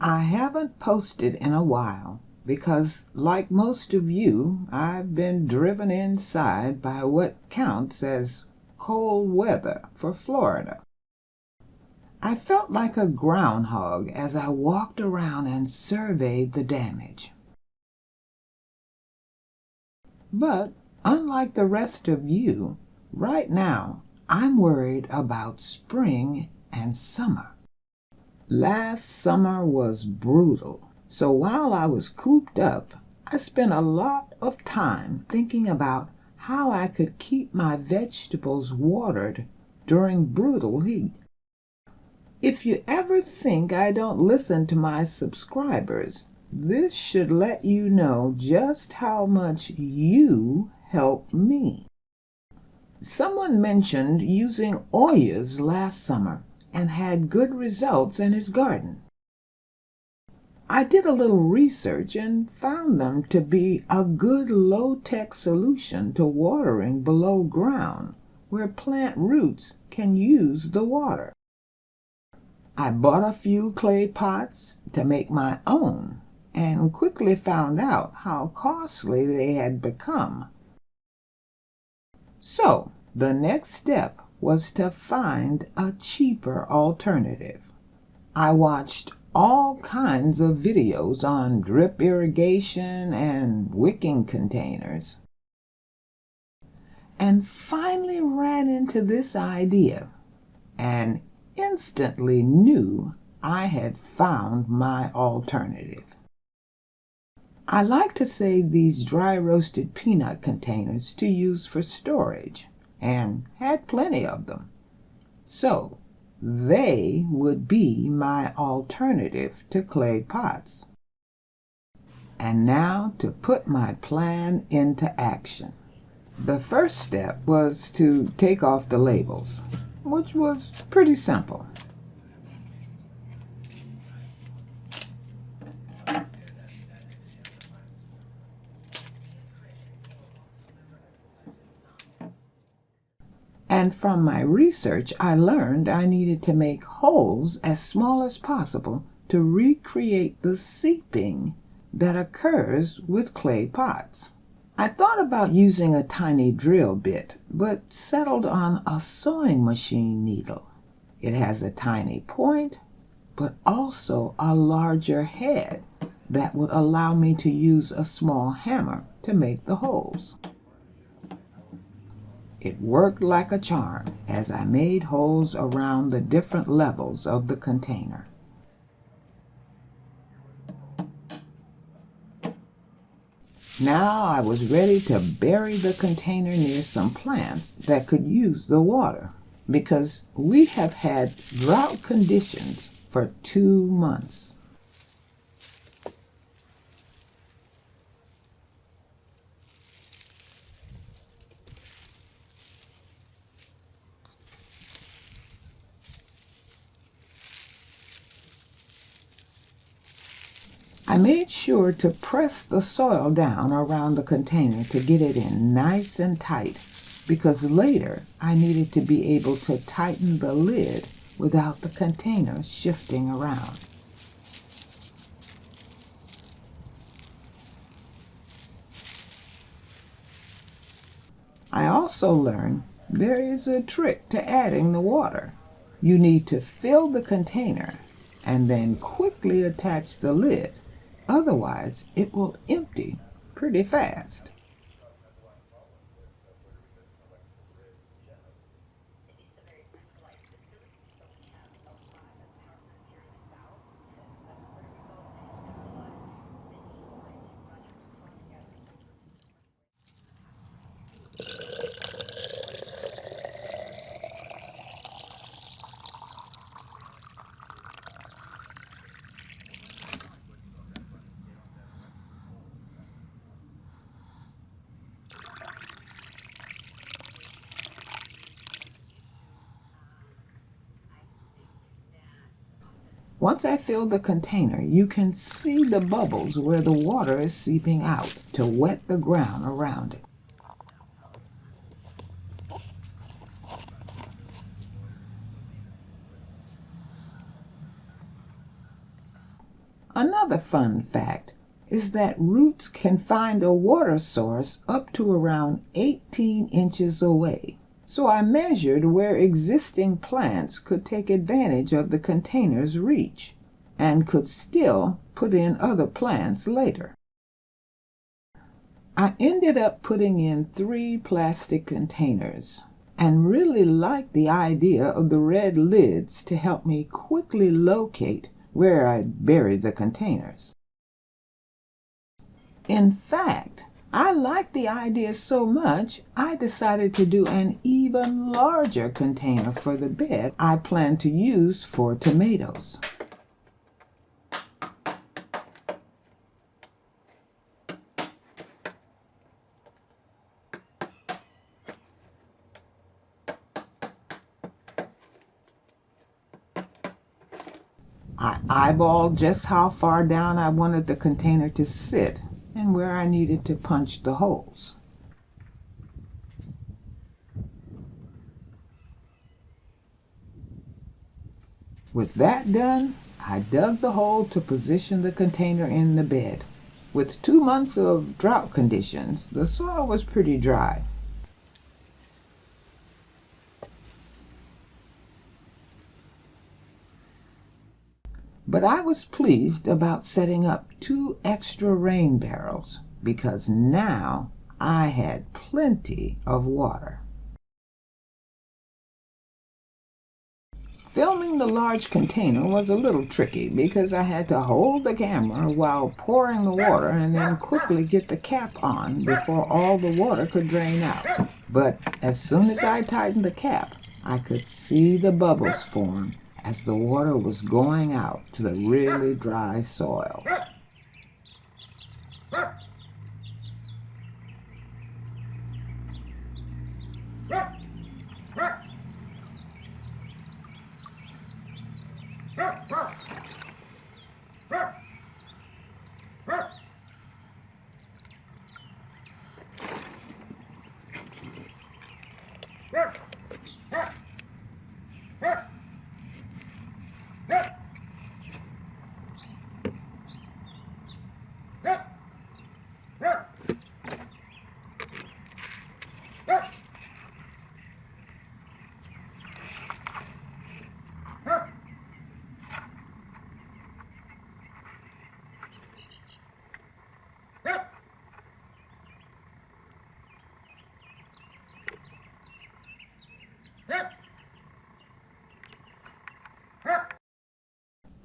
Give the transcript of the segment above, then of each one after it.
I haven't posted in a while because, like most of you, I've been driven inside by what counts as cold weather for Florida. I felt like a groundhog as I walked around and surveyed the damage. But unlike the rest of you, right now I'm worried about spring and summer. Last summer was brutal, so while I was cooped up, I spent a lot of time thinking about how I could keep my vegetables watered during brutal heat. If you ever think I don't listen to my subscribers, this should let you know just how much you help me. Someone mentioned using Oyas last summer and had good results in his garden. I did a little research and found them to be a good low-tech solution to watering below ground where plant roots can use the water. I bought a few clay pots to make my own and quickly found out how costly they had become. So, the next step was to find a cheaper alternative. I watched all kinds of videos on drip irrigation and wicking containers, and finally ran into this idea and instantly knew I had found my alternative. I like to save these dry roasted peanut containers to use for storage, and had plenty of them. So they would be my alternative to clay pots. And now to put my plan into action. The first step was to take off the labels, which was pretty simple. And from my research, I learned I needed to make holes as small as possible to recreate the seeping that occurs with clay pots. I thought about using a tiny drill bit, but settled on a sewing machine needle. It has a tiny point, but also a larger head that would allow me to use a small hammer to make the holes. It worked like a charm as I made holes around the different levels of the container. Now I was ready to bury the container near some plants that could use the water, because we have had drought conditions for 2 months. I made sure to press the soil down around the container to get it in nice and tight, because later I needed to be able to tighten the lid without the container shifting around. I also learned there is a trick to adding the water. You need to fill the container and then quickly attach the lid. Otherwise, it will empty pretty fast. Once I fill the container, you can see the bubbles where the water is seeping out to wet the ground around it. Another fun fact is that roots can find a water source up to around 18 inches away. So I measured where existing plants could take advantage of the container's reach and could still put in other plants later. I ended up putting in 3 plastic containers and really liked the idea of the red lids to help me quickly locate where I'd buried the containers. In fact, I liked the idea so much, I decided to do an even larger container for the bed I plan to use for tomatoes. I eyeballed just how far down I wanted the container to sit and where I needed to punch the holes. With that done, I dug the hole to position the container in the bed. With 2 months of drought conditions, the soil was pretty dry. But I was pleased about setting up 2 extra rain barrels because now I had plenty of water. Filming the large container was a little tricky because I had to hold the camera while pouring the water and then quickly get the cap on before all the water could drain out. But as soon as I tightened the cap, I could see the bubbles form as the water was going out to the really dry soil.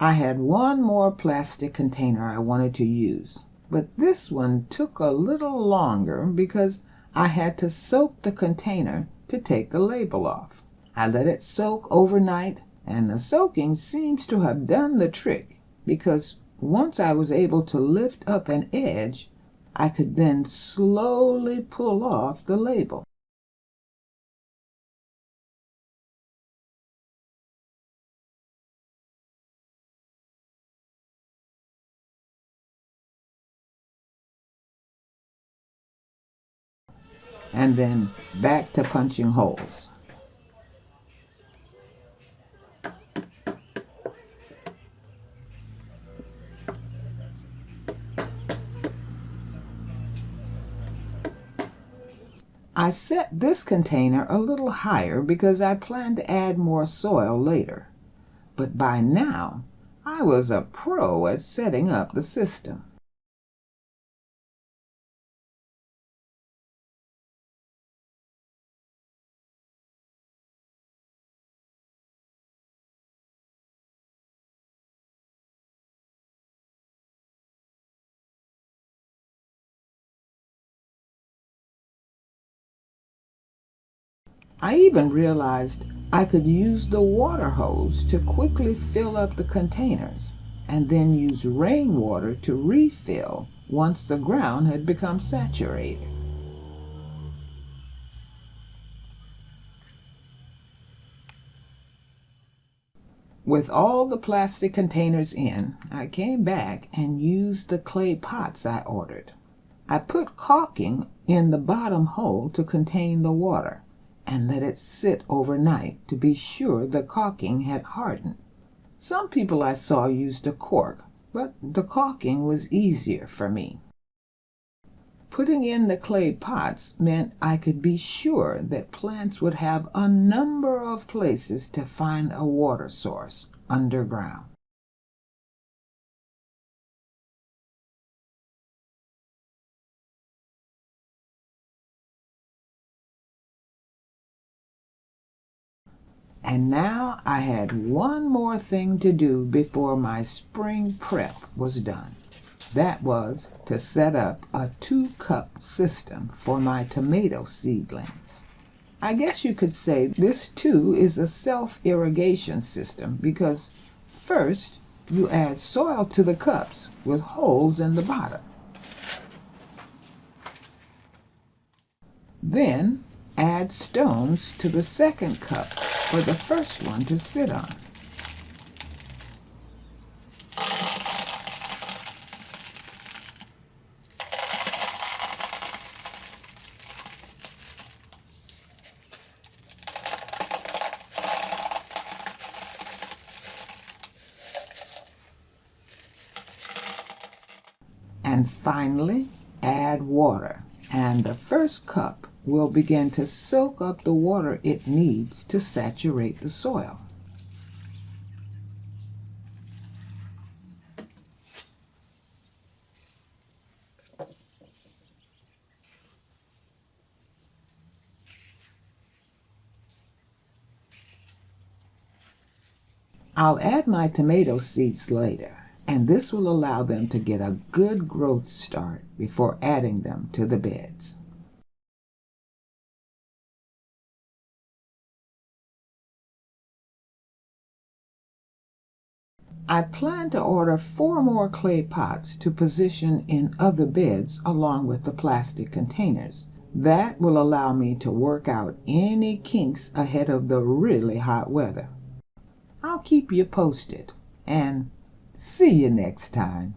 I had one more plastic container I wanted to use, but this one took a little longer because I had to soak the container to take the label off. I let it soak overnight, and the soaking seems to have done the trick because once I was able to lift up an edge, I could then slowly pull off the label. And then back to punching holes. I set this container a little higher because I planned to add more soil later. But by now, I was a pro at setting up the system. I even realized I could use the water hose to quickly fill up the containers and then use rainwater to refill once the ground had become saturated. With all the plastic containers in, I came back and used the clay pots I ordered. I put caulking in the bottom hole to contain the water and let it sit overnight to be sure the caulking had hardened. Some people I saw used a cork, but the caulking was easier for me. Putting in the clay pots meant I could be sure that plants would have a number of places to find a water source underground. And now I had one more thing to do before my spring prep was done. That was to set up a 2-cup system for my tomato seedlings. I guess you could say this too is a self-irrigation system because first you add soil to the cups with holes in the bottom. Then add stones to the second cup for the first one to sit on. And finally, add water, and the first cup will begin to soak up the water it needs to saturate the soil. I'll add my tomato seeds later, and this will allow them to get a good growth start before adding them to the beds. I plan to order 4 more clay pots to position in other beds along with the plastic containers. That will allow me to work out any kinks ahead of the really hot weather. I'll keep you posted, and see you next time.